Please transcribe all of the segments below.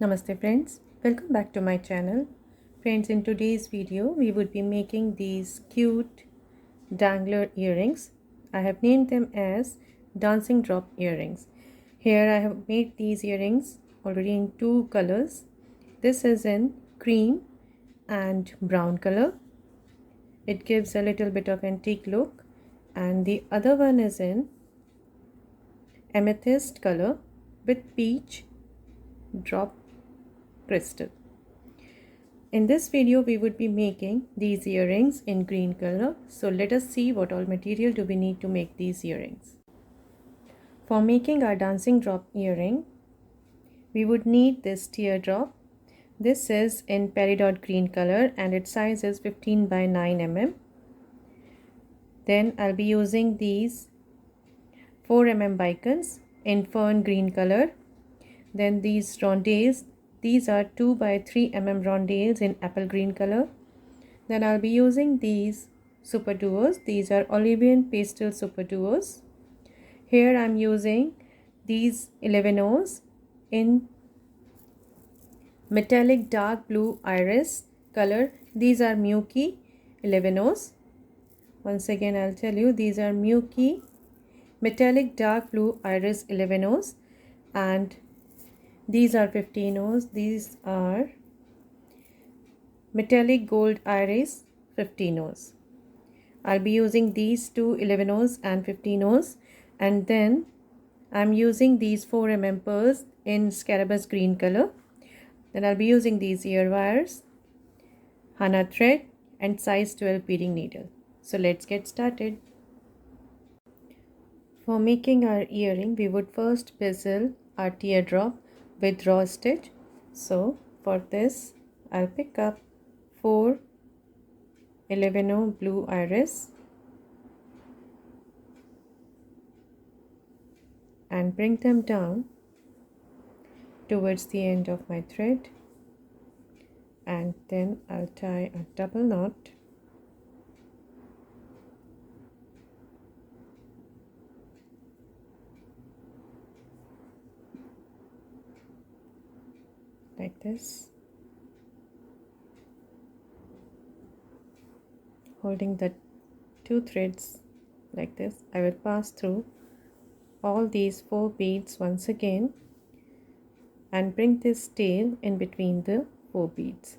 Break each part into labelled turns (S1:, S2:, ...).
S1: Namaste friends, welcome back to my channel. Friends, in today's video we would be making these cute dangler earrings. I have named them as dancing drop earrings. Here I have made these earrings already in two colors. This is in cream and brown color. It gives a little bit of antique look, and the other one is in amethyst color with peach drop crystal. In this video we would be making these earrings in green color. So let us see what all material do we need to make these earrings. For making our dancing drop earring, we would need this teardrop. This is in peridot green color and its size is 15 by 9 mm. Then I'll be using these 4 mm bicones in fern green color. Then these rondelles, these are 2 by 3 mm rondelles in apple green color. Then I'll be using these superduos. These are Olivian pastel superduos. Here I'm using these 11 O's in metallic dark blue iris color. These are Muki 11 O's. Once again I'll tell you, these are Muki metallic dark blue iris 11 O's, and these are 15 O's. These are metallic gold iris 15 O's. I'll be using these two 11 O's and 15 O's, and then I'm using these 4 mm pearls in scarabus green color. Then I'll be using these ear wires, Hana thread and size 12 beading needle. So let's get started. For making our earring, we would first bezel our teardrop with raw stitch. So for this I'll pick up 4 11 blue iris and bring them down towards the end of my thread, and then I'll tie a double knot like this, holding the two threads like this. I will pass through all these 4 beads once again and bring this tail in between the 4 beads.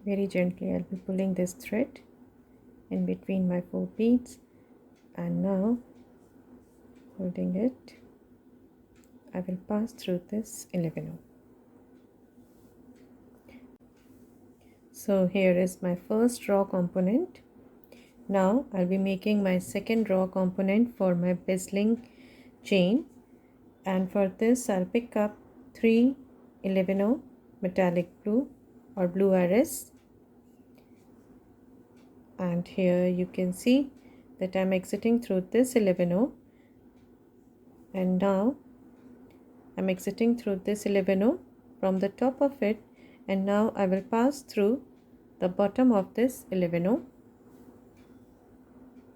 S1: Very gently I'll be pulling this thread in between my 4 beads, and now holding it I will pass through this 11 O. So here is my first raw component. Now I'll be making my second raw component for my bezeling chain, and for this I'll pick up 3 11 O metallic blue or blue iris, and here you can see that I'm exiting through this 11 O, and now I'm exiting through this 11 O from the top of it, and now I will pass through the bottom of this 11 O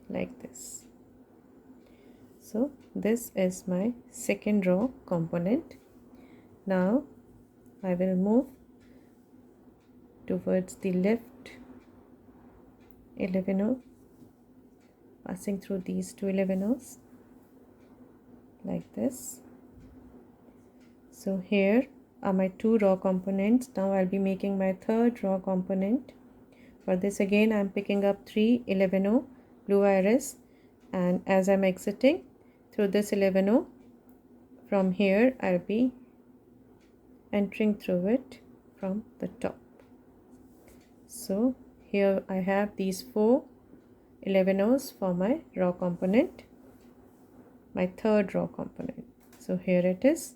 S1: like this. So this is my second row component. Now I will move towards the left 11 O, passing through these two 11 O's like this. So here are my 2 raw components. Now I'll be making my third raw component. For this again I'm picking up 3 11 O blue iris, and as I'm exiting through this 11 O, from here I'll be entering through it from the top. So here I have these 4 11 O's for my raw component, my third raw component. So here it is,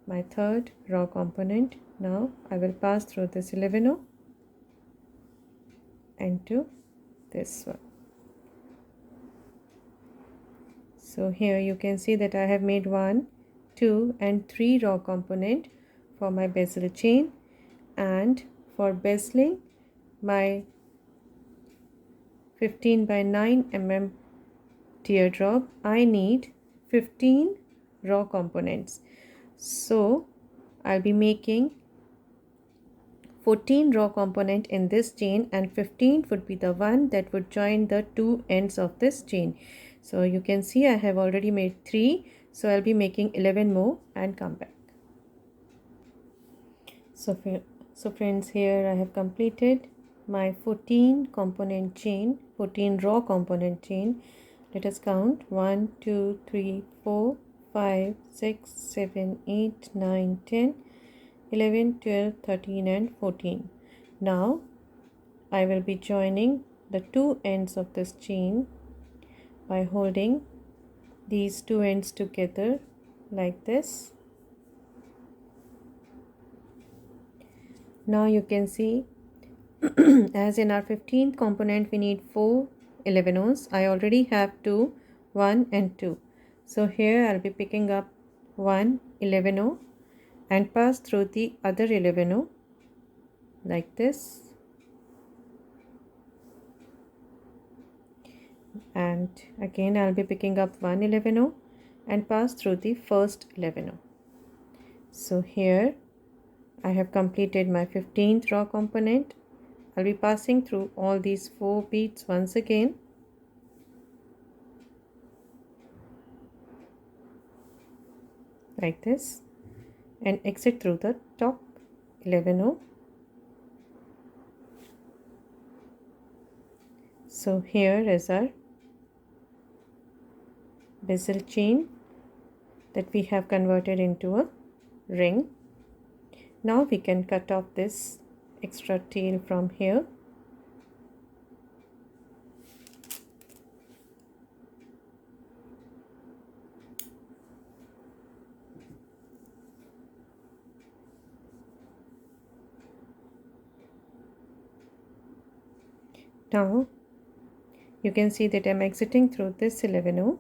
S1: my third raw component. Now I will pass through this 11 O into this one. So here you can see that I have made 1, 2 and 3 raw component for my bezel chain, and for bezeling my 15 by 9 mm teardrop, I need 15 raw components. So I'll be making 14 raw component in this chain, and 15 would be the one that would join the two ends of this chain. So you can see I have already made 3, so I'll be making 11 more and come back. So friends, here I have completed my 14 component chain, 14 raw component chain. Let us count: 1 2 3 4 5 6 7 8 9 10 11 12 13 and 14. Now I will be joining the two ends of this chain by holding these two ends together like this. Now you can see as in our 15th component we need 4 11ohs. I already have 2, 1 and 2. So here I'll be picking up 1 11oh and pass through the other 11oh like this, and again I'll be picking up 1 11oh and pass through the first 11oh. So here I have completed my 15th raw component. I'll be passing through all these 4 beads once again, like this, and exit through the top 11oh. So here is our bezel chain that we have converted into a ring. Now we can cut off this extra tail from here. Now you can see that I'm exiting through this 11oh,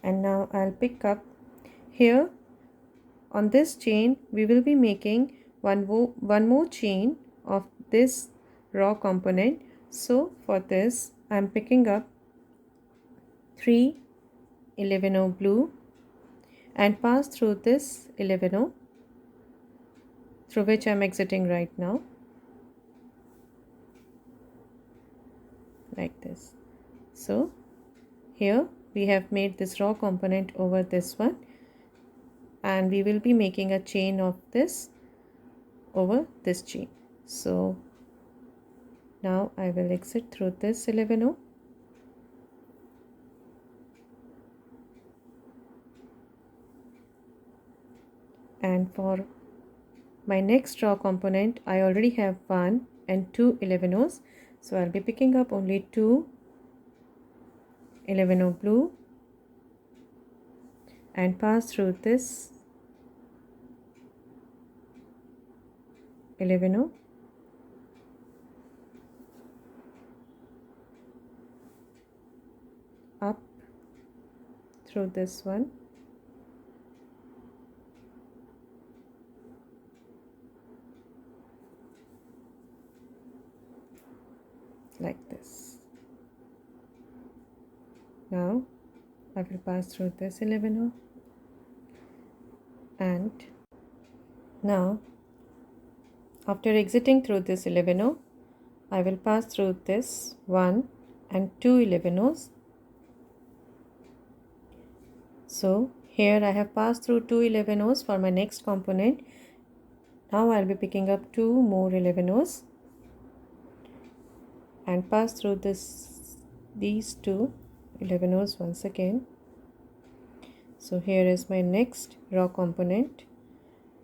S1: and now I'll pick up here on this chain. We will be making one more chain of this raw component. So for this I'm picking up 3 11oh blue and pass through this 11oh through which I'm exiting right now, like this. So here we have made this raw component over this one, and we will be making a chain of this over this chain. So now I will exit through this 11oh and for my next raw component I already have 1 and 2 11ohs, so I'll be picking up only 2 11oh blue and pass through this 11oh up through this one, like this. Now I will pass through this 11oh, and now after exiting through this 11oh I will pass through this 1 and 2 11ohs. So here I have passed through 2 11ohs for my next component. Now I'll be picking up 2 more 11ohs and pass through these 2 11ohs once again. So here is my next raw component,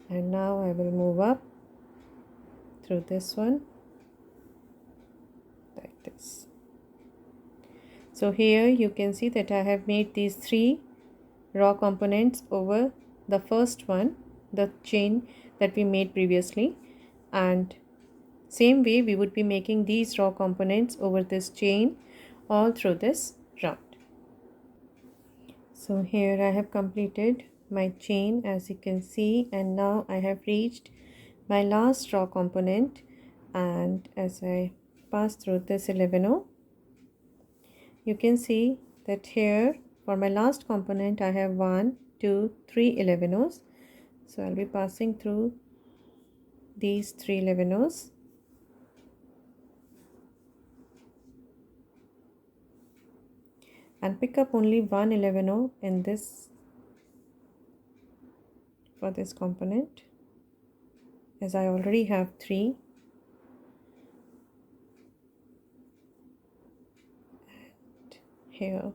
S1: and now I will move up through this one like this. So here you can see that I have made these 3 raw components over the first one, the chain that we made previously, and same way we would be making these raw components over this chain all through this round. So here I have completed my chain, as you can see, and now I have reached my last raw component. And as I pass through this 11-0, you can see that here for my last component I have 1 2 3 11-0s. So I'll be passing through these 3 11-0s and pick up only one 11-0 in this for this component, as I already have 3. And here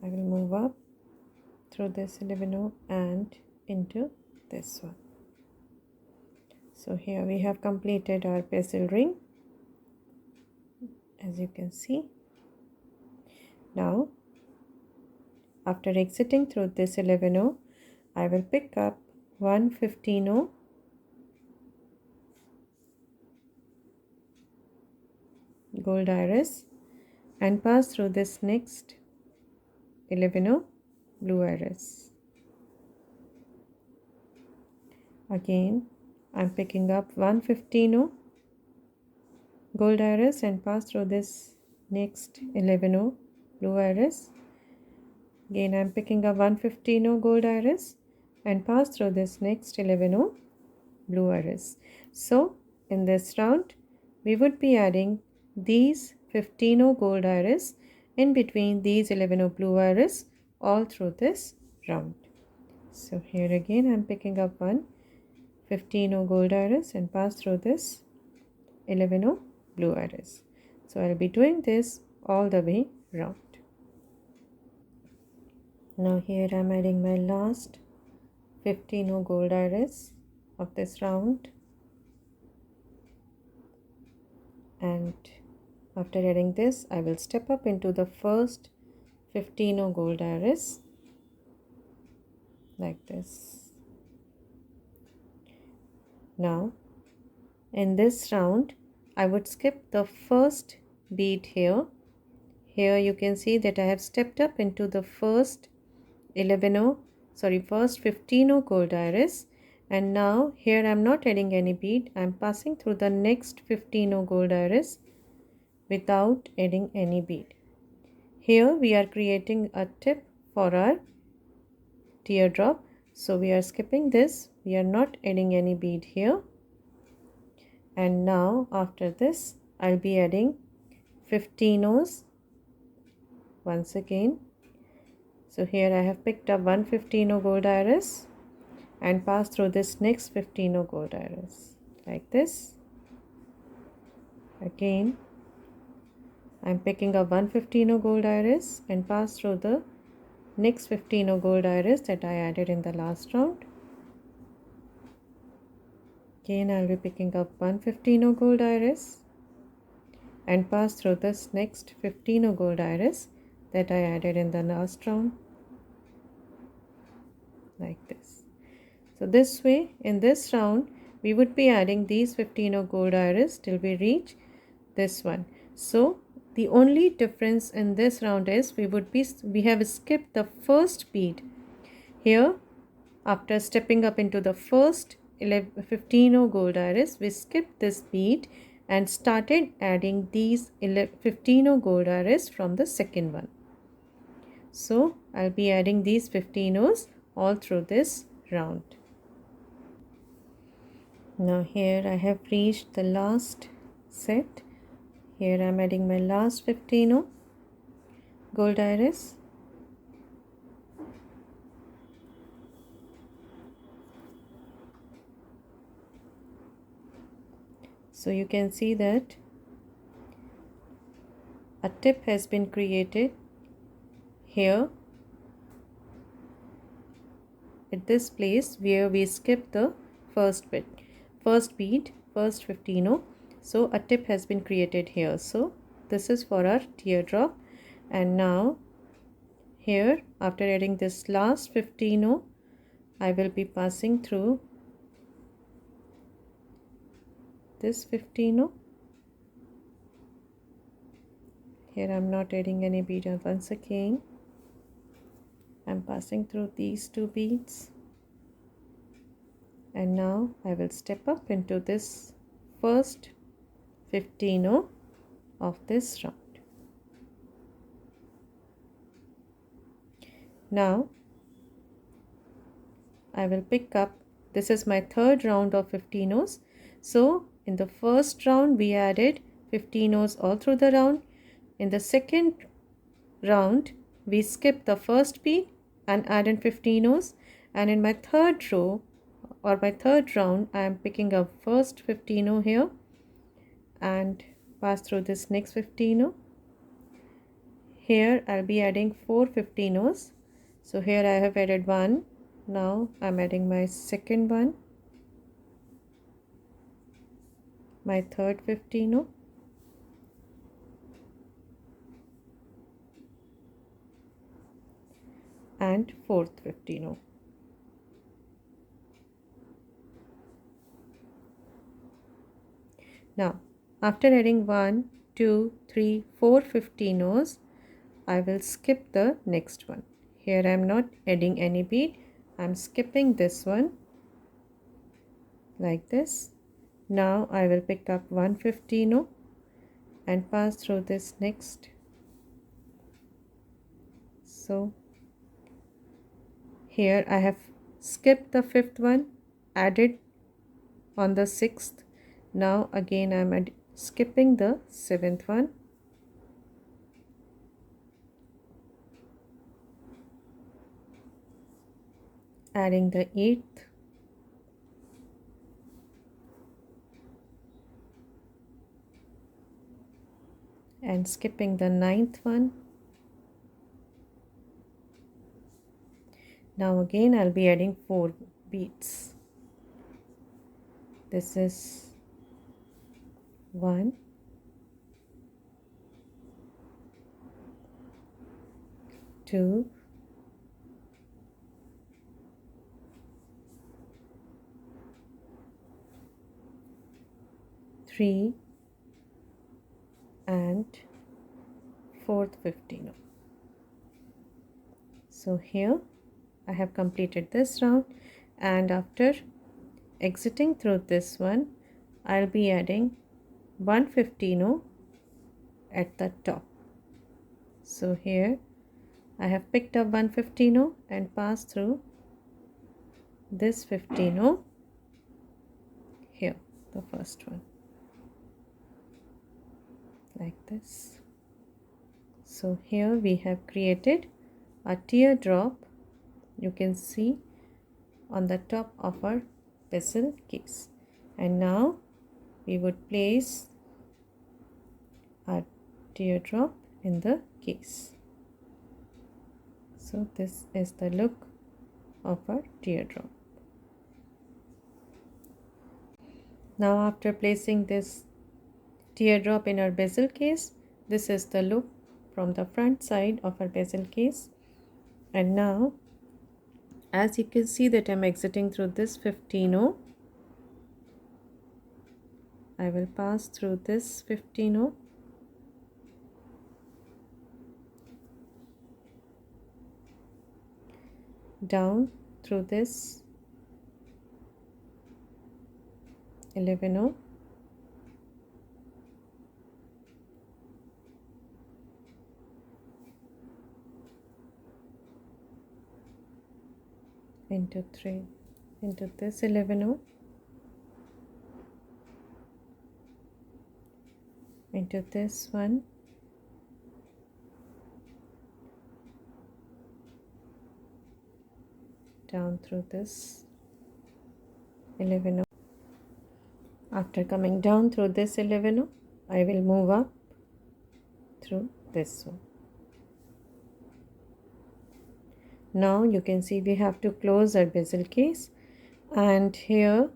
S1: I will move up through this 11-0 and into this one. So here we have completed our bezel ring, as you can see. Now after exiting through this 11-0, I will pick up one 15-0 gold iris and pass through this next 11-0 blue iris. Again I'm picking up one 15-0 gold iris and pass through this next 11-0 blue iris. Again I'm picking up one 15-0 gold iris and pass through this next 11-0 blue iris. So in this round we would be adding these 15-0 gold iris in between these 11-0 blue iris all through this round. So here again I'm picking up one 15-0 gold iris and pass through this 11-0 blue iris. So I'll be doing this all the way round. Now here I'm adding my last 15-0 gold iris of this round, and after adding this I will step up into the first 15-0 gold iris like this. Now in this round I would skip the first bead here. Here you can see that I have stepped up into the first 15-0 gold iris, and now here I am not adding any bead. I am passing through the next 15-0 gold iris without adding any bead. Here we are creating a tip for our teardrop, so we are skipping this. We are not adding any bead here. And now after this I'll be adding 15-0s once again. So here I have picked up one 15-0 gold iris and passed through this next 15-0 gold iris like this. Again I'm picking up one 15-0 gold iris and pass through the next 15-0 gold iris that I added in the last round. Again I'll be picking up one 15-0 gold iris and pass through this next 15-0 gold iris that I added in the last round like this. So this way in this round we would be adding these 15-0 gold iris till we reach this one. So the only difference in this round is we have skipped the first bead. Here after stepping up into the first 15-0 gold iris, we skipped this bead and started adding these 15-0 gold iris from the second one. So I'll be adding these 15-0s all through this round. Now here I have reached the last set. Here I'm adding my last 15-0 gold iris. So you can see that a tip has been created here at this place where we skipped the first bead, first 15-0. So a tip has been created here. So this is for our teardrop. And now here after adding this last 15-0, I will be passing through this 15-0. Here I'm not adding any bead once again. I'm passing through these 2 beads, and now I will step up into this first 15 of this round. Now I will pick up, this is my third round of 15 O's. So in the first round we added 15 O's all through the round. In the second round we skipped the first bead and added 15 O's, and in my third row or my third round I am picking up first 15 O here and pass through this next 15 O. Here I'll be adding 4 15 O's. So here I have added 1. Now I'm adding my second one, my third 15 O, and fourth 15 O. Now after adding 1, 2, 3, 4 15 O's, I will skip the next one. Here I am not adding any bead, I am skipping this one like this. Now I will pick up 1 15 O and pass through this next. So here I have skipped the fifth one, added on the sixth. Now again I am skipping the seventh one, adding the eighth, and skipping the ninth one. Now again I'll be adding 4 beads. This is 1, 2, 3, and fourth 15 O. So here I have completed this round, and after exiting through this one I'll be adding 1 15 O at the top. So here I have picked up 1 15 O and passed through this 15 O here, the first one, like this. So here we have created a teardrop, you can see, on the top of our bezel case. And now we would place our teardrop in the case. So this is the look of our teardrop. Now after placing this teardrop in our bezel case, this is the look from the front side of our bezel case. And now as you can see that I'm exiting through this 15 O, I will pass through this 15 O, down through this 11 O, into this 11 O, into this one, down through this 11 O. After coming down through this 11 O, I will move up through this one. Now you can see we have to close our bezel case, and here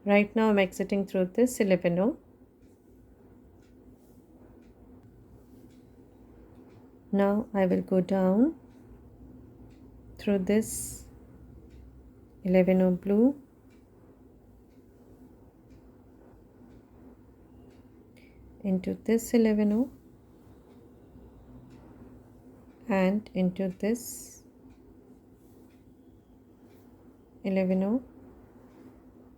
S1: right now I'm exiting through this 11 O. Now I will go down through this 11 O blue, into this 11 O, and into this 11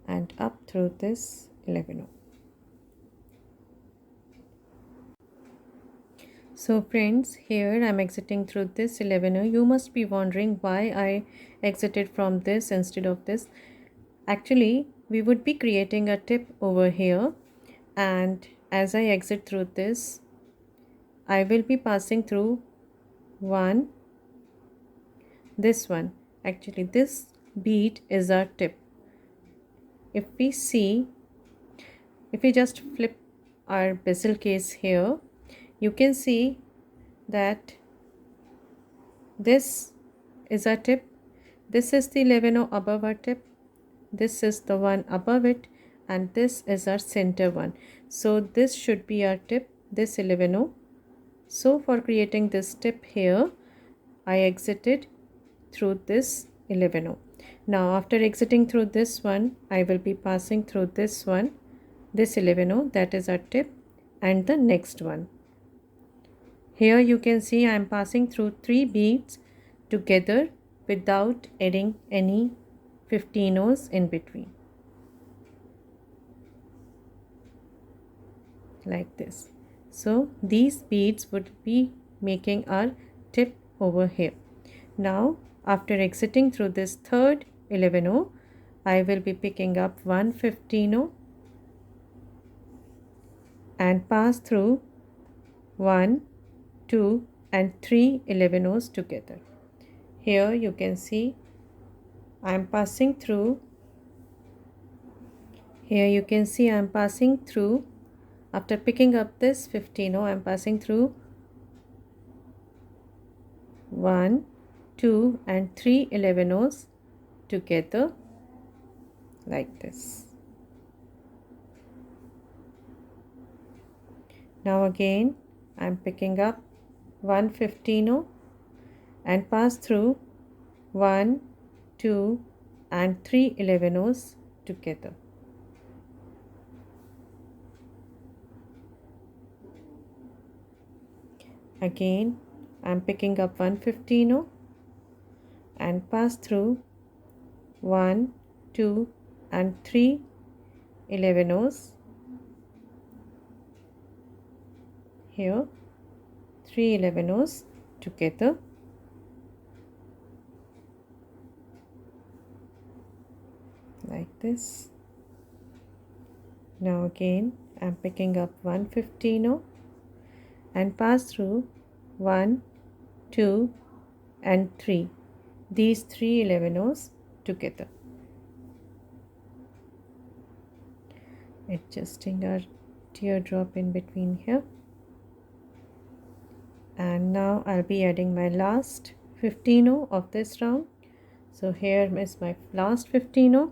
S1: and up through this 11. So friends, here I'm exiting through this 11. You must be wondering why I exited from this instead of this. Actually, we would be creating a tip over here, and as I exit through this, I will be passing through this one. Actually, this bead is our tip. If we see, if we just flip our bezel case here, you can see that this is our tip. This is the 11 above our tip. This is the one above it, and this is our center one. So this should be our tip, this 11. So for creating this tip here, I exited through this 11. Now after exiting through this one, I will be passing through this one, this 11, that is our tip, and the next one. Here you can see I am passing through 3 beads together without adding any 15s in between, like this. So these beads would be making our tip over here. Now after exiting through this third 11, I will be picking up one 15 and pass through 1, 2 and 3 11s together. Here you can see I am passing through, here you can see I am passing through, after picking up this 15, I am passing through 1, 2 and 3 11s together, like this. Now again I am picking up one 15 and pass through 1, 2 and 3 11s together. Again I am picking up one 15 and pass through 1, 2 and 3 11s. Here 3 11s together, like this. Now again I am picking up one 15 and pass through 1, 2 and 3, these 3 11s together, adjusting our teardrop in between here. And now I'll be adding my last 15 of this round. So here is my last 15,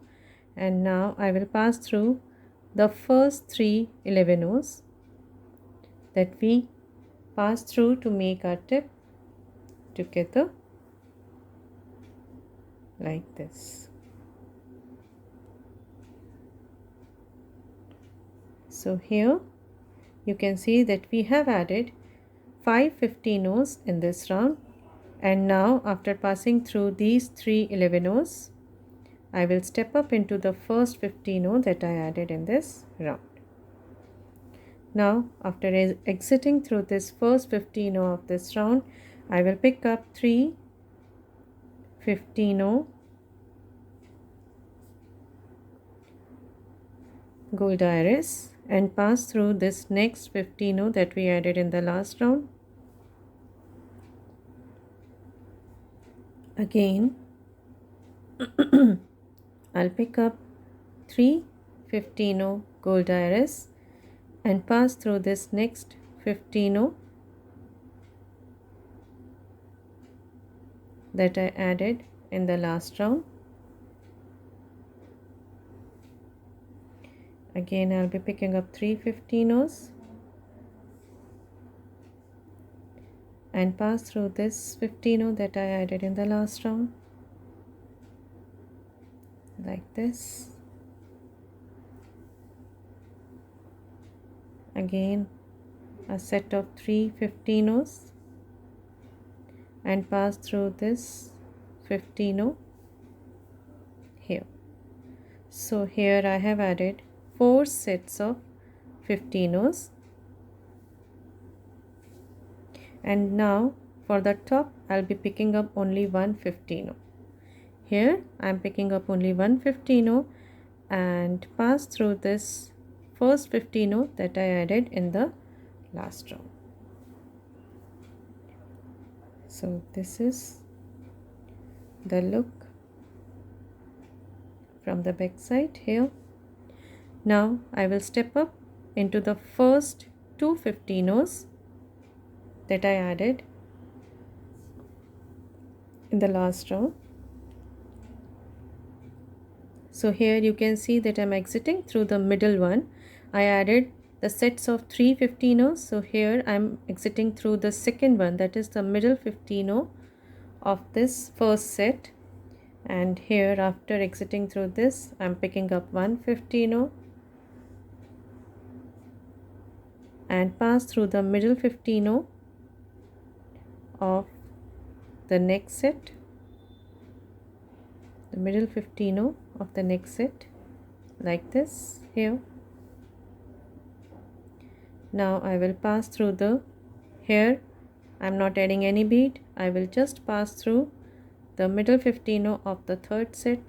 S1: and now I will pass through the first 3 11s that we pass through to make our tip together, like this. So here you can see that we have added 5 15s in this round, and now after passing through these 3 11s, I will step up into the first 15 that I added in this round. Now after exiting through this first 15 of this round, I will pick up 3 15 gold iris and pass through this next 15 that we added in the last round. Again I'll pick up 3 15 gold iris and pass through this next 15 that I added in the last round. Again I'll be picking up 3 15s and pass through this 15 that I added in the last round, like this. Again a set of 3 15s and pass through this 15 here. So here I have added 4 sets of 15 O's, and now for the top I'll be picking up only one 15 O. Here I'm picking up only one 15 O and pass through this first 15 O that I added in the last row. So this is the look from the back side here. Now I will step up into the first two 15 O's that I added in the last row. So here you can see that I'm exiting through the middle one. I added the sets of 3 15 O's. So here I'm exiting through the second one, that is the middle 15 O of this first set. And here after exiting through this, I'm picking up one 15 O and pass through the middle 15 O of the next set, the middle 15 O of the next set, like this here. Now I will pass through the, here I'm not adding any bead, I will just pass through the middle 15 O of the third set,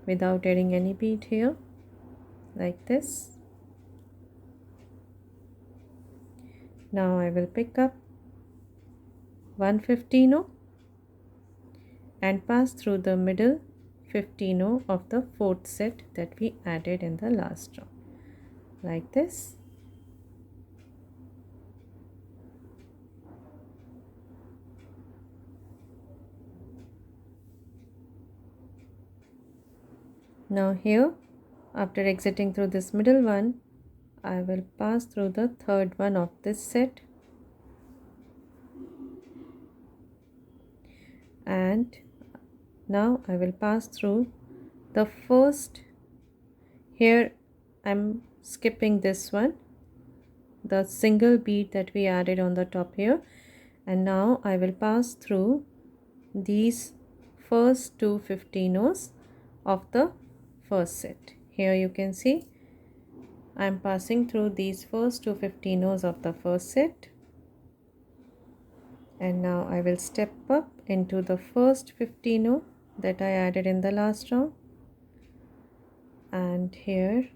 S1: without adding any bead here, like this. Now I will pick up one 15 O and pass through the middle 15 O of the fourth set that we added in the last row, like this. Now here, after exiting through this middle one, I will pass through the third one of this set, and now I will pass through the first, here I'm skipping this one, the single bead that we added on the top here, and now I will pass through these first two 15 O's of the first set. Here you can see I'm passing through these first two 15 O's of the first set, and now I will step up into the first 15 O that I added in the last round, and here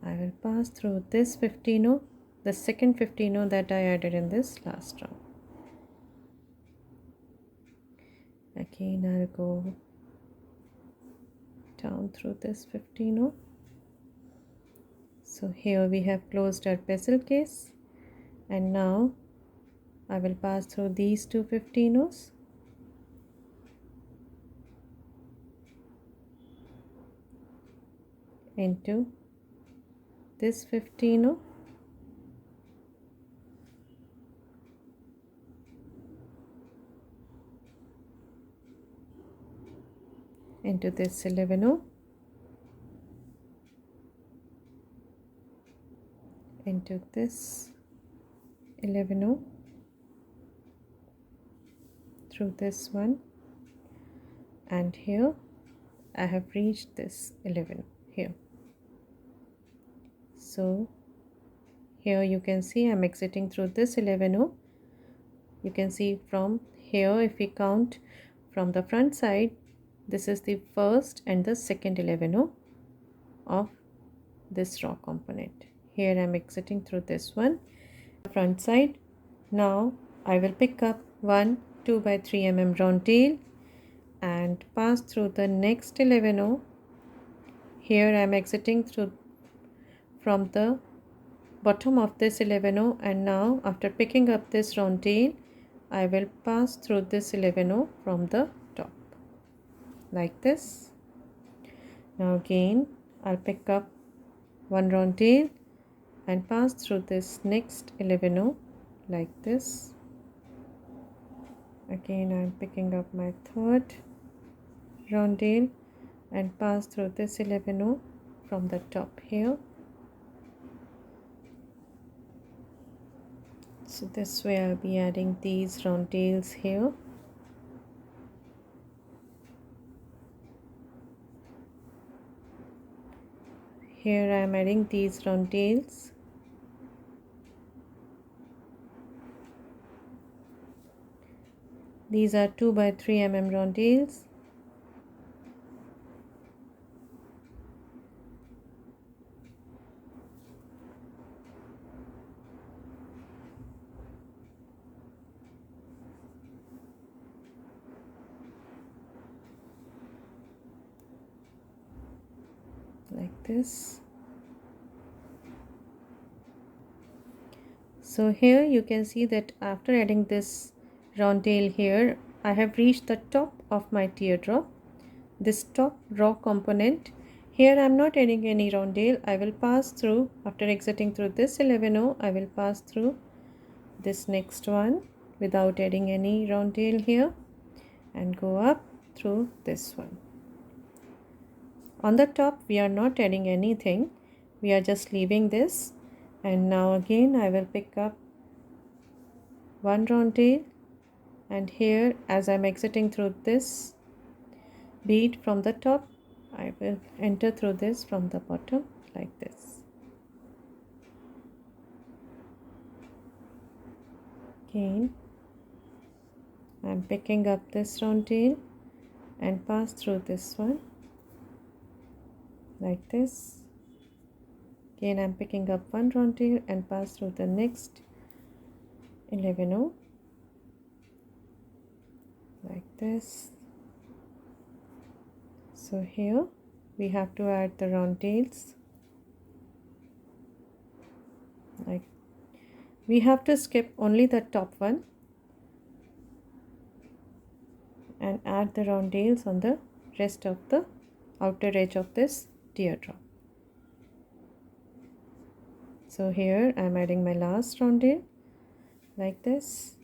S1: I will pass through this 15 O, the second 15 O that I added in this last round. Again I'll go down through this 15 O. So here we have closed our bezel case, and now I will pass through these two 15 O's into this 15 O, into this 11 O, into this 11 O, through this one, and here I have reached this 11 here. So here you can see I'm exiting through this 11 O. You can see from here, if we count from the front side, this is the first and the second 11 O of this raw component. Here I'm exiting through this one, front side. Now I will pick up one 2 by 3 mm rhondelle and pass through the next 11 O. Here I am exiting through from the bottom of this 11 O, and now after picking up this rhondelle, I will pass through this 11 O from the top, like this. Now again I'll pick up one rhondelle and pass through this next 11 O, like this. Again I'm picking up my third rhondelle and pass through this 11 O from the top here. So this way I'll be adding these rondelles here. Here I am adding these rondelles. These are 2 by 3 mm rondelles. Like this. So here you can see that after adding this rondelle here, I have reached the top of my teardrop, this top raw component. Here I am not adding any rondelle. I will pass through, after exiting through this 11-0, I will pass through this next one without adding any rondelle here and go up through this one. On the top we are not adding anything, we are just leaving this. And now again I will pick up one rondelle, and here as I am exiting through this bead from the top, I will enter through this from the bottom like this. Again I am picking up this rondelle and pass through this one like this. Again I am picking up one rondelle and pass through the next 11-0 like this. So here we have to add the rondelles. Like, we have to skip only the top one and add the rondelles on the rest of the outer edge of this teardrop. So here I am adding my last rondelle like this.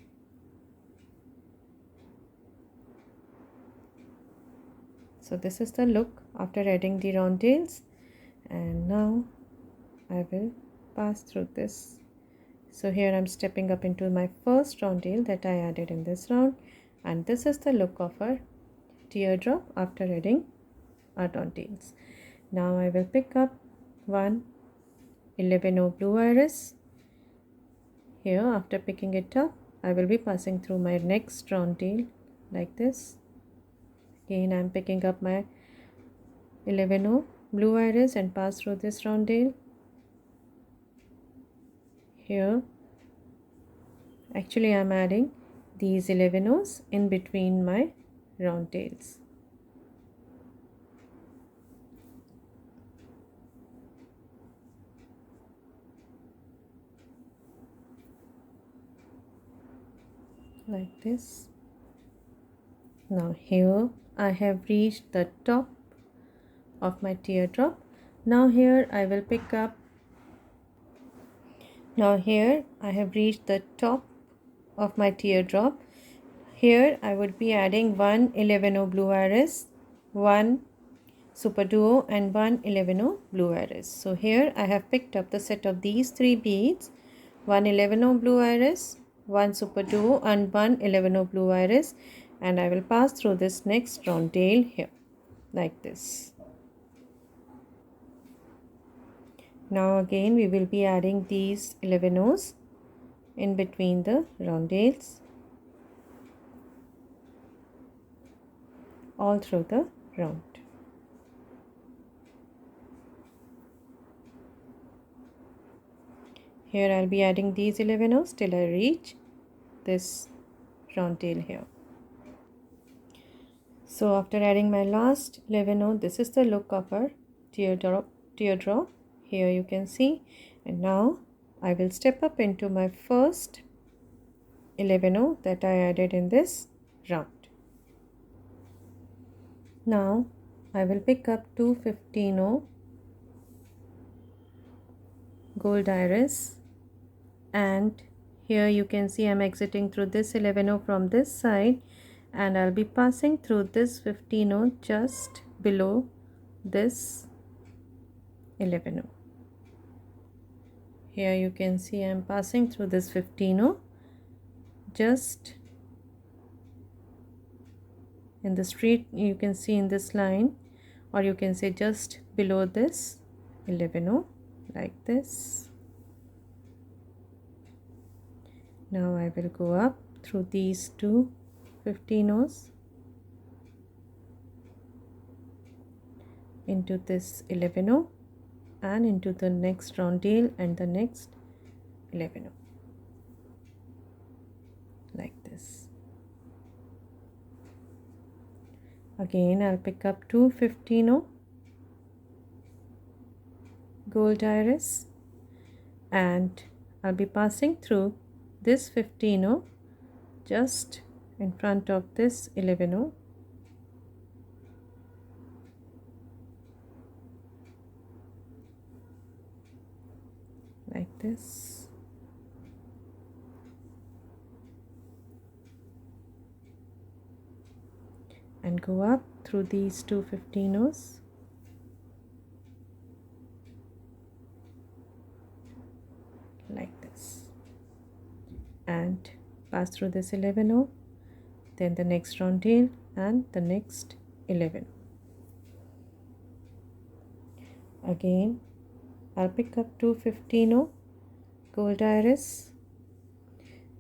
S1: So this is the look after adding the rondelles, and now I will pass through this. So here I am stepping up into my first rondelle that I added in this round, and this is the look of our teardrop after adding our rondelles. Now I will pick up one 11-0 blue iris. Here after picking it up, I will be passing through my next rondelle like this. Again I am picking up my 11-0 blue iris and pass through this rondelle. Here actually I am adding these 11-0s in between my rondelles. Like this. Now here I have reached the top of my teardrop. Now here I will pick up, now here I have reached the top of my teardrop. Here I would be adding one 11-0 blue iris, one Superduo and one 11-0 blue iris. So here I have picked up the set of these three beads, one 11-0 blue iris, one Superduo and one 11-0 blue iris, and I will pass through this next rondelle here like this. Now again we will be adding these 11-0s in between the rondelles all through the round. Here I'll be adding these 11-0s till I reach this rondelle here. So after adding my last 11-0, this is the look of our teardrop. Here you can see, and now I will step up into my first 11-0 that I added in this round. Now I will pick up two 15-0 gold iris, and here you can see I'm exiting through this 11-0 from this side, and I'll be passing through this 15-0 just below this 11-0. Here you can see I'm passing through this 15-0 just in the straight, you can see in this line, or you can say just below this 11 O, like this. Now I will go up through these two 15 O's into this 11 O and into the next rondelle and the next 11 O, like this. Again I'll pick up two 15 O gold iris and I'll be passing through this 15 O just in front of this 11 O, like this. And go up through these two 15 O's like this, and pass through this 11 O, then the next rondelle and the next 11. Again I'll pick up two 15 O gold iris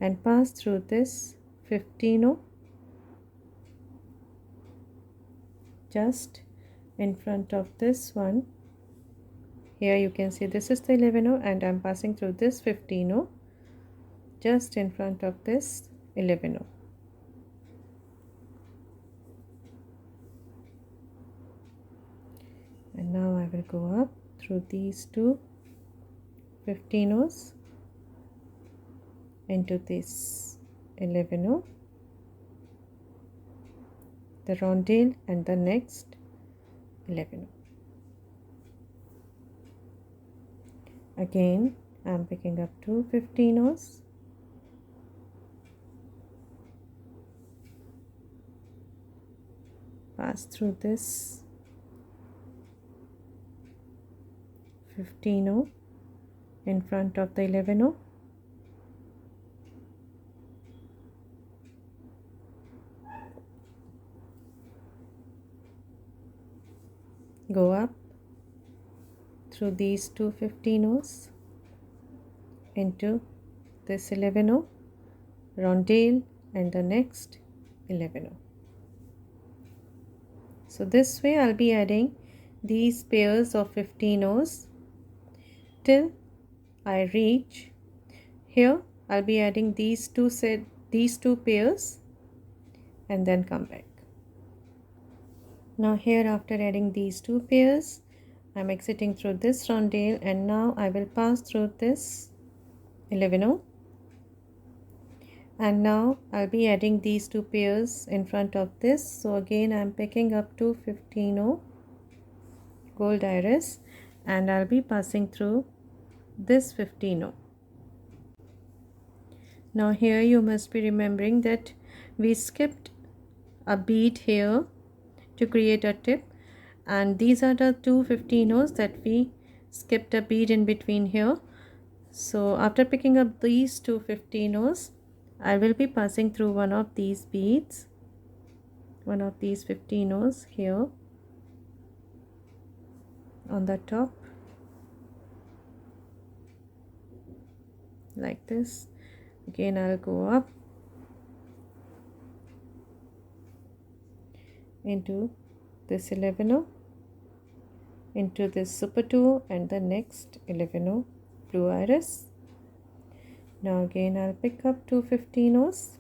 S1: and pass through this 15 O just in front of this one. Here you can see this is the 11 O and I'm passing through this 15 O just in front of this 11 O. And now I will go up through these two 15 O's into this 11 O, the rondelle and the next 11 O. Again I'm picking up two 15 O's pass through this 15 O in front of the 11 O, go up through these two 15 O's into this 11 O, rondelle and the next 11 O. So this way I'll be adding these pairs of 15 O's till I reach here. I'll be adding these two pairs and then come back. Now here, after adding these two pairs, I'm exiting through this rondelle and now I will pass through this 11 O, and now I'll be adding these two pairs in front of this. So again I'm picking up two 15 O gold iris and I'll be passing through this 15 O. Now here you must be remembering that we skipped a bead here to create a tip, and these are the two 15 O's that we skipped a bead in between here. So after picking up these two 15 O's, I will be passing through one of these beads, one of these 15 O's here on the top, like this. Again I'll go up into this 11 O, into this Superduo and the next 11 O blue iris. Now again I'll pick up two 15 O's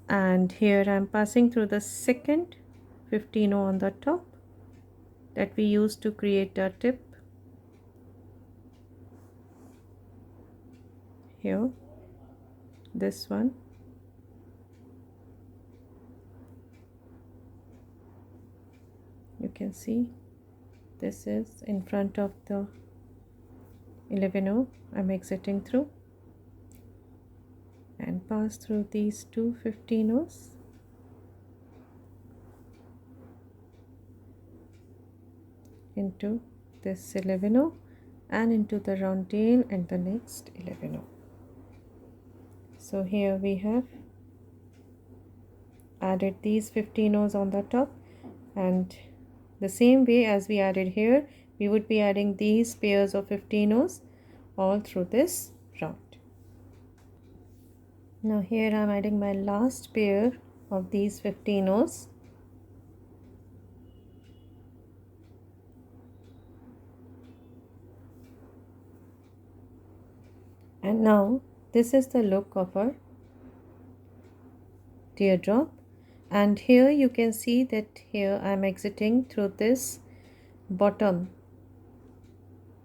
S1: and here I'm passing through the second 15 O on the top that we used to create a tip here, this one. You can see this is in front of the 11 O. I'm exiting through and pass through these two 15 O's into this 11 O and into the rondelle and the next 11 O. So here we have added these 15 rows on the top, and the same way as we added here, we would be adding these pairs of 15 rows all through this round. Now here I am adding my last pair of these 15 rows. And now this is the look of our teardrop, and here you can see that here I am exiting through this bottom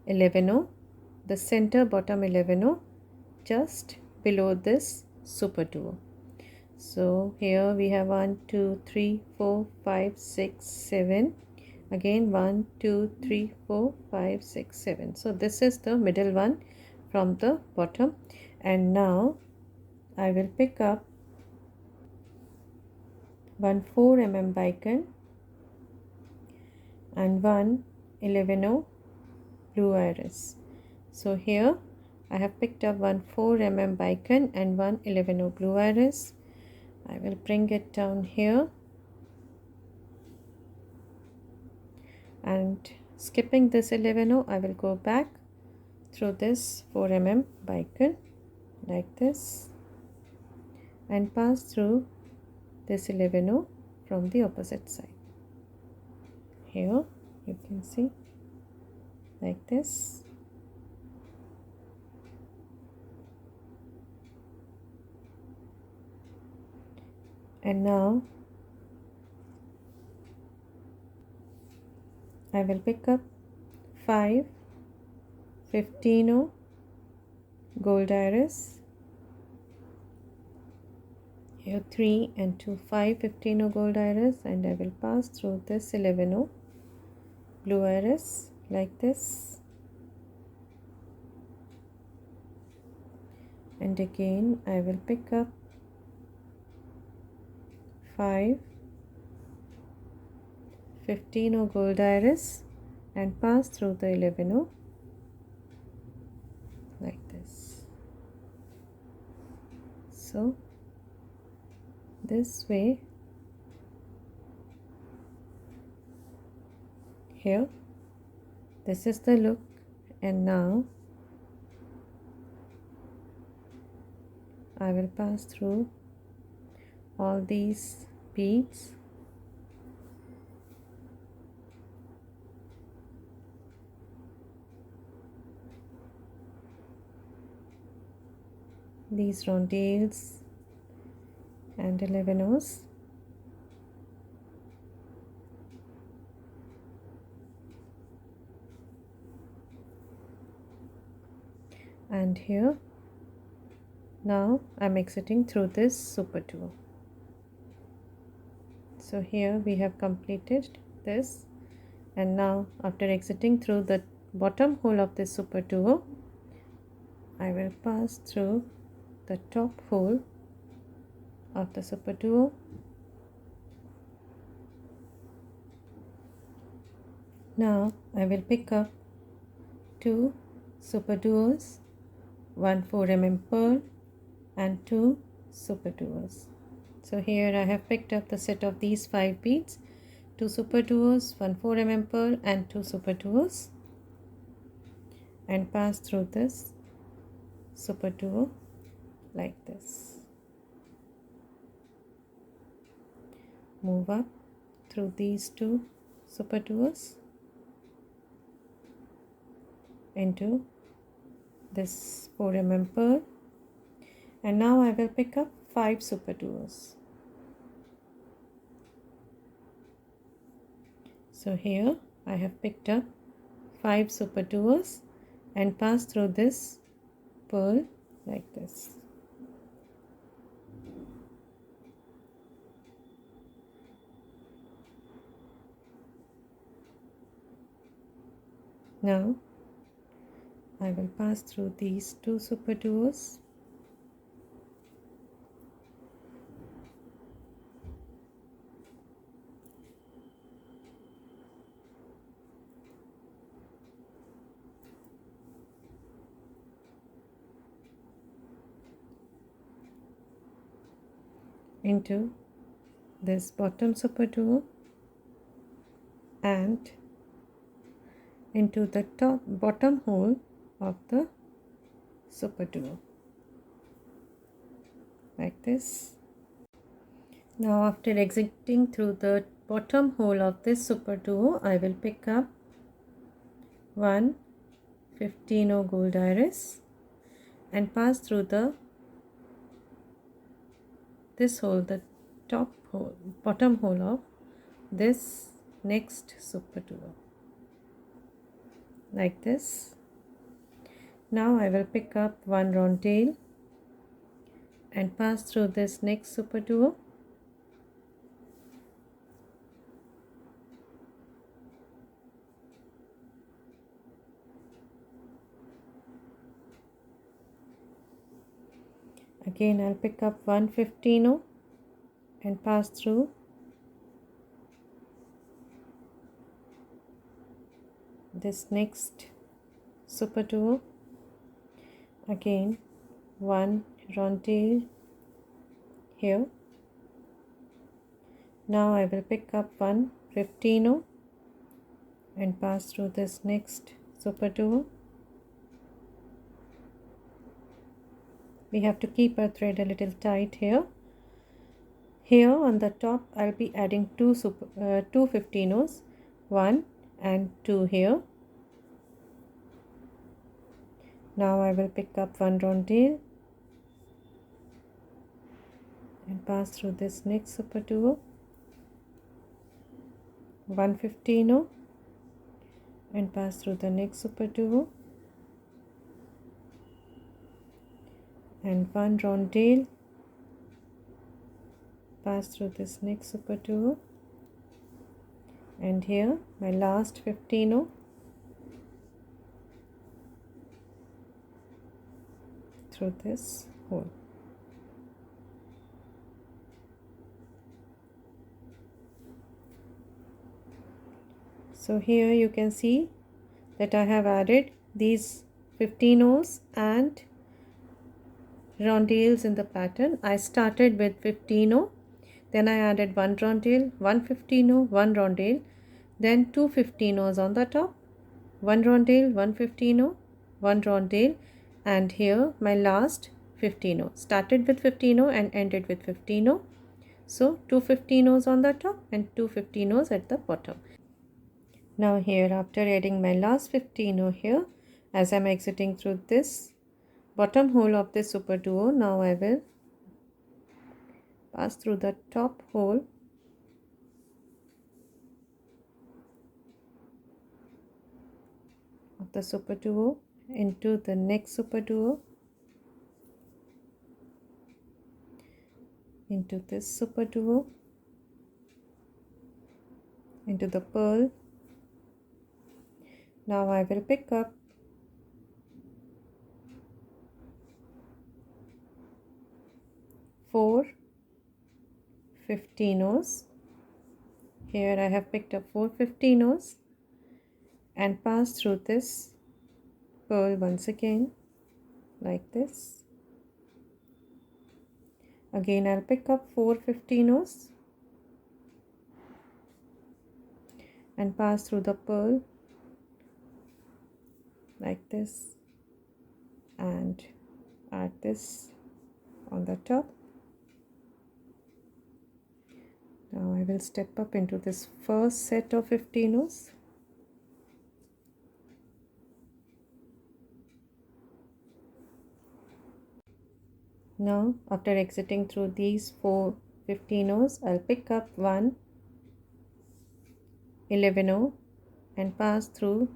S1: 11 row, the center bottom 11 row, just below this Superduo. So here we have 1 2 3 4 5 6 7, again 1 2 3 4 5 6 7. So this is the middle one from the bottom, and now I will pick up one 4 mm bicone and one 11 blue iris. So here I have picked up one 4 mm bicone and one 11 blue iris. I will bring it down here, and skipping this 11 I will go back through this 4 mm bicone like this and pass through this 11 from the opposite side. Here you can see like this. And now I will pick up 5 15 gold iris, here 3 and 2 5 15 gold iris, and I will pass through this 11 blue iris like this, and again I will pick up 5 15 gold iris and pass through the 11 like this. So this way, here this is the look, and now I will pass through all these beads these rondelles and 11 and here now I'm exiting through this Superduo. So here we have completed this, and now after exiting through the bottom hole of this Superduo, I will pass through the top hole of the Superduo, now I will pick up 2 Superduos, one 4 mm pearl and 2 Superduos. So here I have picked up the set of these 5 beads, 2 Superduos, one 4 mm pearl and 2 Superduos, and pass through this Superduo like this. Move up through these 2 Superduos into this 4 mm pearl, and now I will pick up 5 Superduos. So here I have picked up 5 Superduos and pass through this pearl like this. Now I will pass through these 2 Superduos into this bottom superduo and into the bottom hole of the superduo, like this. Now after exiting through the bottom hole of this superduo, I will pick up one 15 gold iris and pass through this hole, the bottom hole of this next superduo, like this. Now I will pick up one rhondelle and pass through this next superduo. Again I'll pick up one 15 and pass through this next superduo. Again one rhondelle here. Now I will pick up one 15 and pass through this next superduo. We have to keep our thread a little tight here. Here on the top I'll be adding two 15s, 1 and 2 here. Now I will pick up one rhondelle and pass through this next superduo, one 15 and pass through the next superduo, and one rhondelle, pass through this next superduo, and here my last 15 through this hole. So here you can see that I have added these 15 and rhondelles in the pattern. I started with 15, then I added one rhondelle, one 15, one rhondelle, then two 15s on the top, one rhondelle, one 15, one rhondelle, and here my last 15. Started with 15 and ended with 15. So two 15s on the top and two 15s at the bottom. Now here, after adding my last 15 here, as I am exiting through this bottom hole of this superduo, now I will pass through the top hole of the superduo into the next superduo, into this superduo, into the pearl. Now I will pick up four 15s. Here I have picked up four 15s and pass through this pearl once again, like this. Again I'll pick up four 15s and pass through the pearl like this, and add this on the top. Now I will step up into this first set of 15s. Now after exiting through these four 15s, I'll pick up one 11 and pass through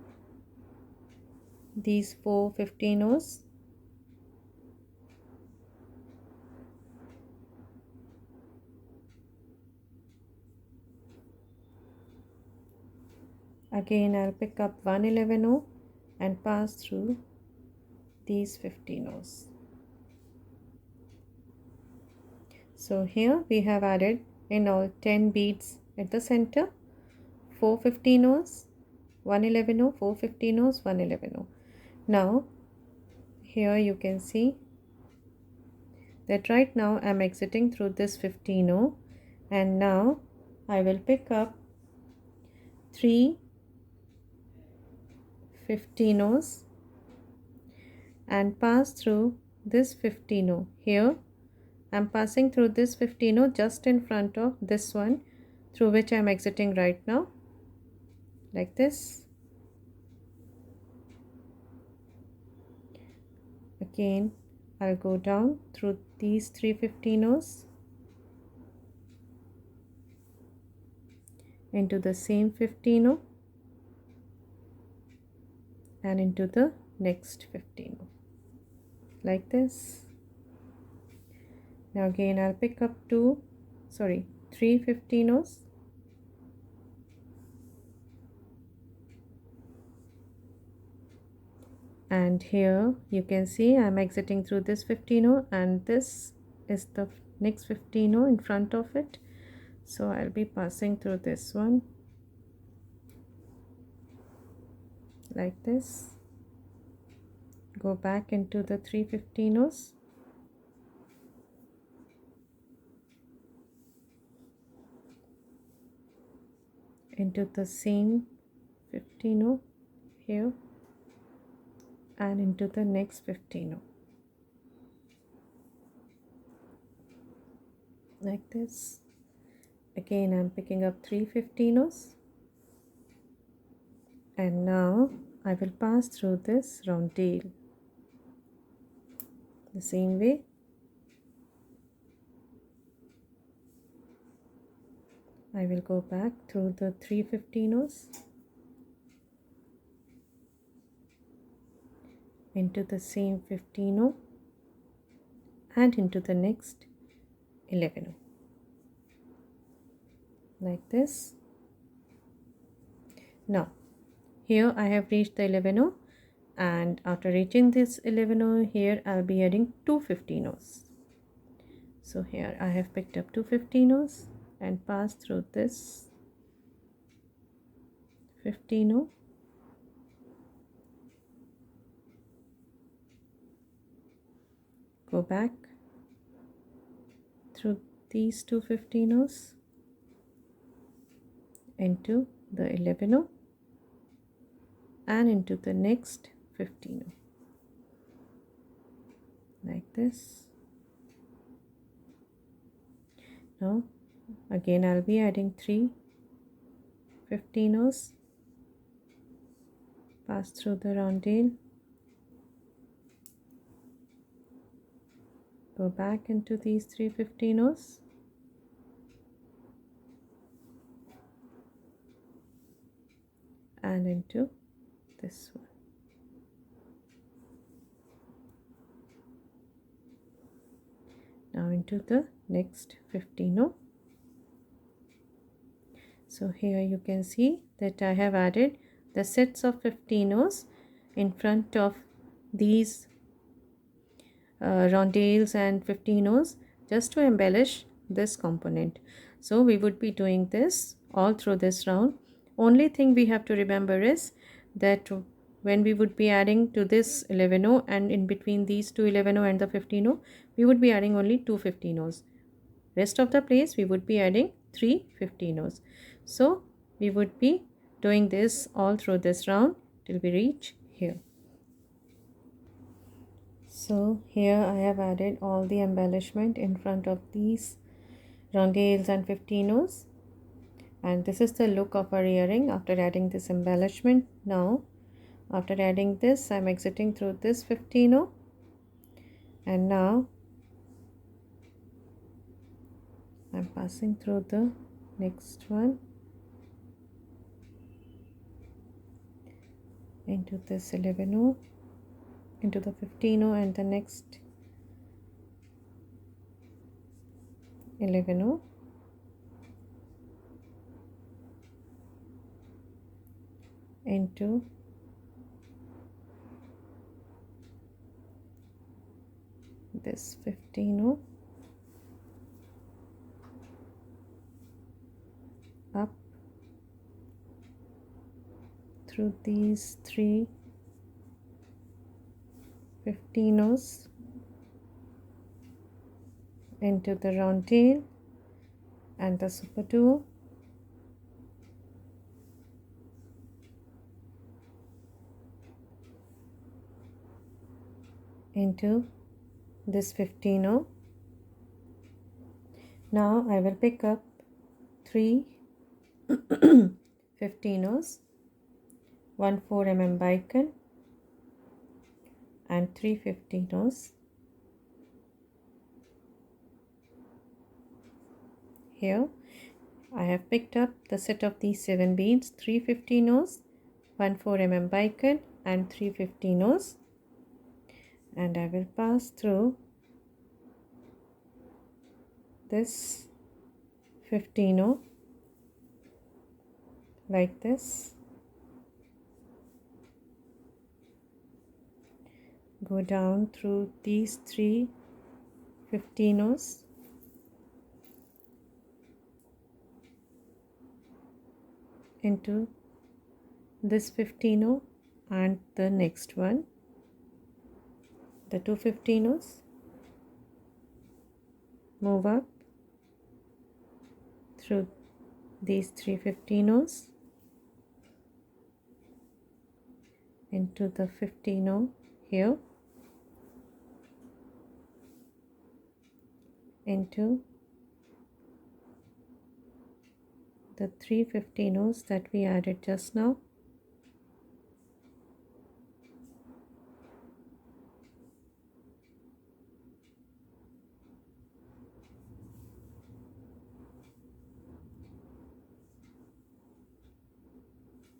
S1: these four 15s. Again I'll pick up one 11 and pass through these 15s. So here we have added in all 10 beads at the center, 4 15s, 1 11, 4 15s, 1 11. Now here you can see that right now I'm exiting through this 15-0, and now I will pick up 3 15-0s and pass through this 15-0. Here I'm passing through this 15-0 just in front of this one through which I'm exiting right now, like this. Again I'll go down through these 3 15-0s into the same 15-0 and into the next 15-0, like this. Now again I'll pick up 3 15-0s and here you can see I'm exiting through this 15-0 and this is the next 15-0 in front of it, so I'll be passing through this one like this, go back into the 3 15-0s into the same 15-0 here and into the next 15-0, like this. Again I'm picking up 3 15-0s and now I will pass through this rhondelle the same way. I will go back through the 3 15-0s into the same 15-0 and into the next 11-0, like this. Now here I have reached the 11-0, and after reaching this 11-0 here I'll be adding 2 15-0s. So here I have picked up 2 15-0s and passed through this 15-0 go back through these 2 15-0s into the 11-0 and into the next 15-0, like this. Now again I'll be adding 3 15-0s, pass through the rhondelle, go back into these 3 15-0s and into this one. Now into the next 15-0. So here you can see that I have added the sets of 15-0s in front of these rondelles and 15-0s just to embellish this component. So we would be doing this all through this round. Only thing we have to remember is that when we would be adding to this 11-0 and in between these two 11-0 and the 15-0, we would be adding only 2 15-0s. Rest of the place we would be adding 3 15-0s. So we would be doing this all through this round till we reach here. So here I have added all the embellishment in front of these rondelles and 15-0s, and this is the look of our earring after adding this embellishment. Now after adding this I'm exiting through this 15-0 and now I'm passing through the next one into this 11-0 into the 15-0 and the next 11-0 into this 15-0 up through these 3 15-0s into the rhondelle and the Superduo, into this 15-0. Now I will pick up 3 15-0s, 1 4mm bicone and 3 15-0s. Here I have picked up the set of these 7 beads, 3 15-0s, 1 4mm bicone and 3 15-0s, and I will pass through this 15-0 like this, go down through these 3 15-0s, into this 15-0 and the next one, the 2 15-0s, move up through these 3 15-0s into the 15-0 here, into the 3 15-0s that we added just now,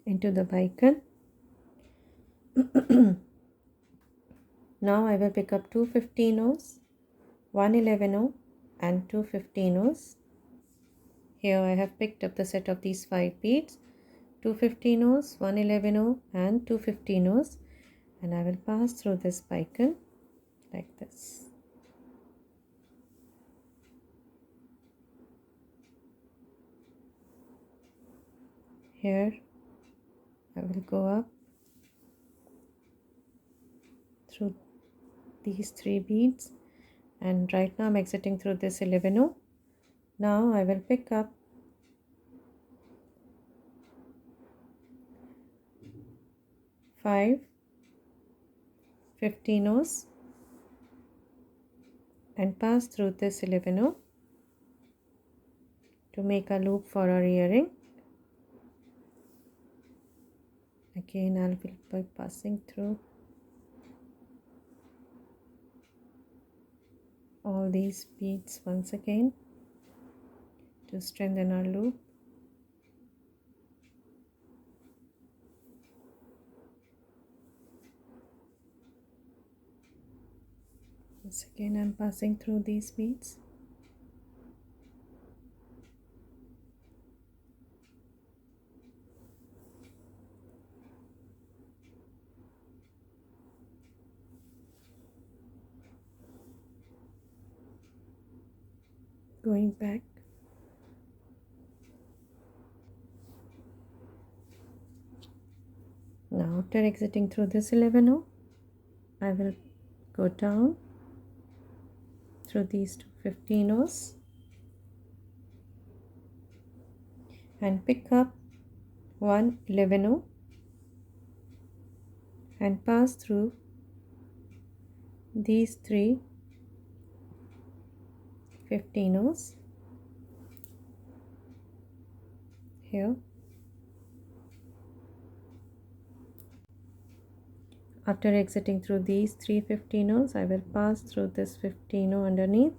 S1: into the bicone. Now I will pick up 2 15-0s, 1 11-0 and 2 15-0s. Here I have picked up the set of these 5 beads, 2 15-0s, 1 11-0 and 2 15-0s, and I will pass through this bicone like this. Here I will go up through these 3 beads, and right now I'm exiting through this 11-0. Now I will pick up 5 15-0s and pass through this 11-0 to make a loop for our earring. Again I will be passing through all these beads once again to strengthen our loop. Once again I'm passing through these beads. Going back. Now after exiting through this 11-0, I will go down through these 2 15-0s and pick up 1 11-0 and pass through these 3 15-0s here. After exiting through these 3 15-0s, I will pass through this 15-0 underneath.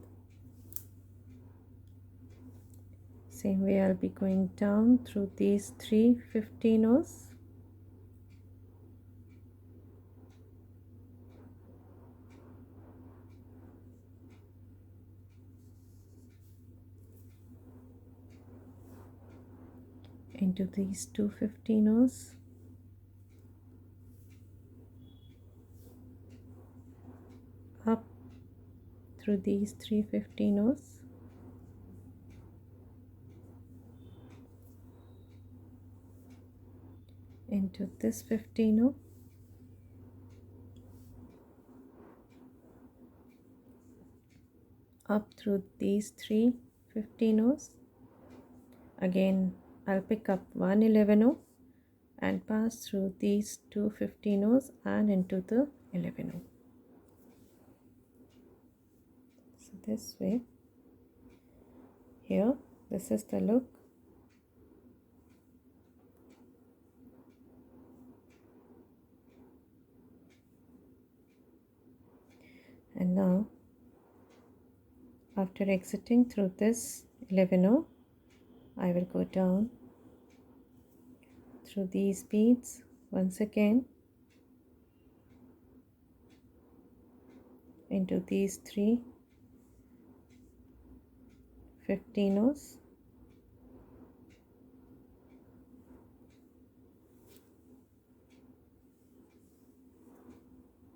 S1: Same way I'll be going down through these 3 15-0s. Into these 2 15-0s. Up through these 3 15-0s. Into this 15-0. up through these 3 15 Again, I'll pick up 1 11 and pass through these 2 15 and into the 11. So this way, here, this is the look. And now, after exiting through this 11, I will go down through these beads once again into these 3 15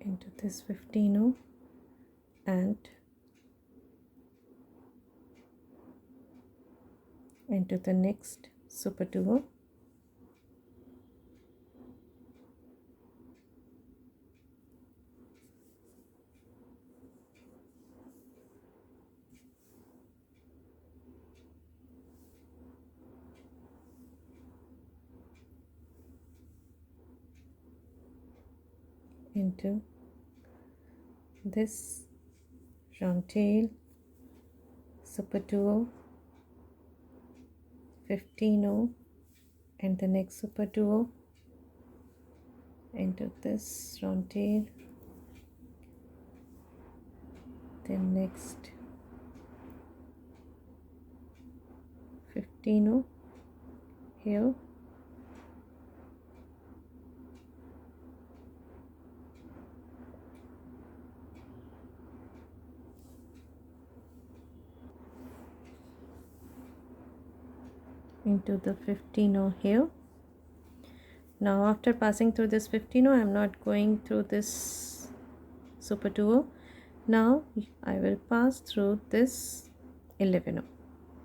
S1: into this 15 and into the next Superduo. Into this rhondelle Superduo 15 and the next Superduo into this rhondelle, then next 15 here, into the 15 here. Now after passing through this 15, I am not going through this Superduo. Now I will pass through this 11.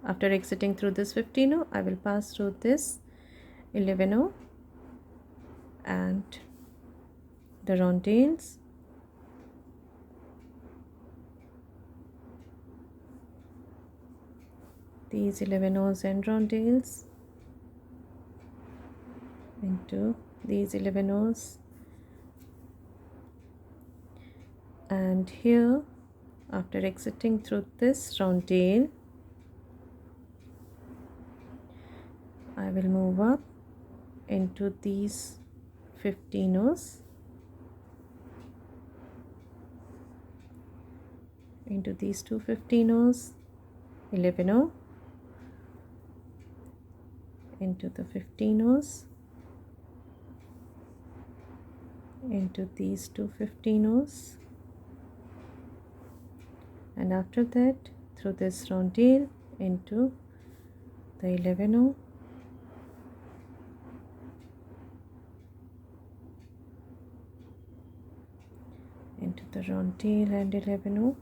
S1: After exiting through this 15, I will pass through this 11 and the rondelles, these 11s and rondelles into these 11s, and here after exiting through this rondelle, I will move up into these 15s, into these 2 15s, 11 into the 15s, into these 2 15s, and after that through this rondelle into the 11, into the rondelle and 11,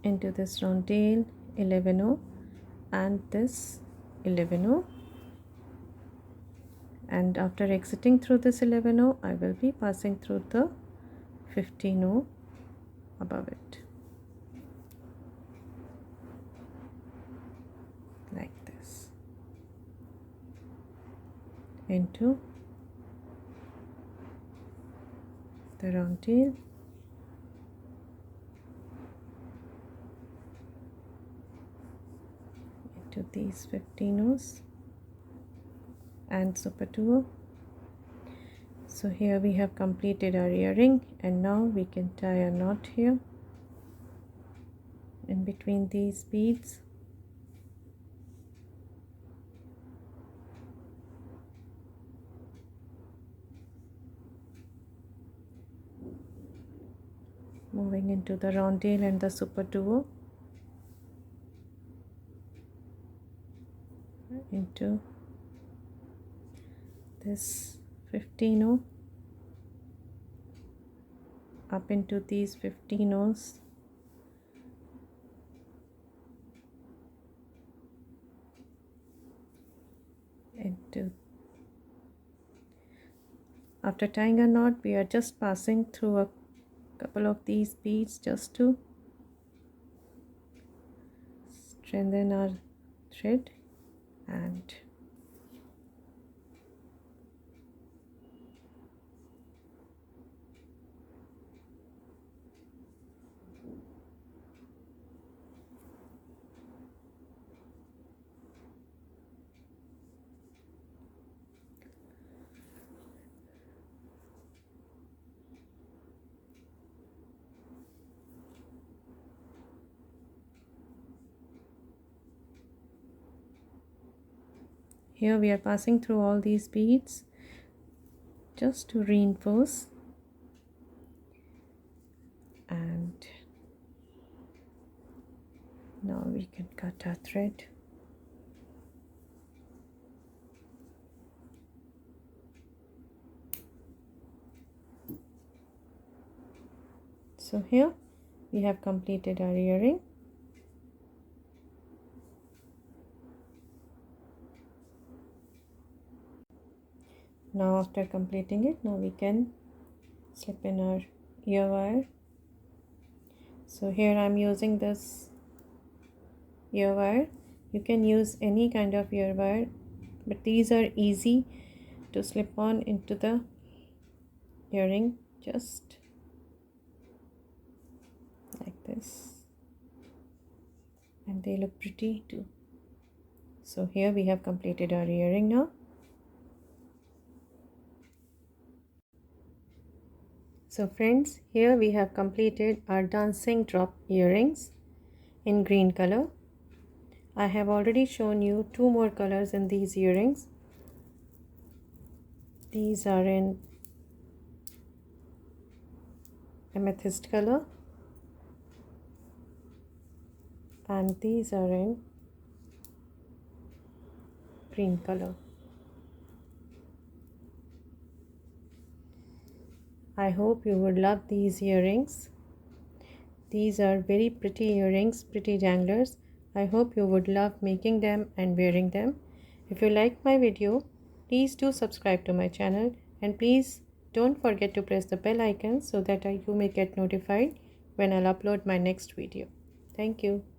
S1: into this rondelle 11 and this 11, and after exiting through this 11, I will be passing through the 15 above it, like this, into the rondelle, into these 15s and Superduo. So here we have completed our earring, and now we can tie a knot here in between these beads. Moving into the rondelle and the Superduo, into this 15 up into these 15 o's. After tying a knot, we are just passing through a couple of these beads just to strengthen our thread. And here we are passing through all these beads just to reinforce, and now we can cut our thread. So here we have completed our earring. Now after completing it, now we can slip in our ear wire. So here I'm using this ear wire. You can use any kind of ear wire, but these are easy to slip on into the earring, just like this, and they look pretty too. So here we have completed our earring now. So friends, here we have completed our dancing drop earrings in green color. I have already shown you 2 more colors in these earrings. These are in amethyst color, and these are in green color. I hope you would love these earrings. These are very pretty earrings, pretty danglers. I hope you would love making them and wearing them. If you like my video, please do subscribe to my channel, and please don't forget to press the bell icon so that you may get notified when I'll upload my next video. Thank you.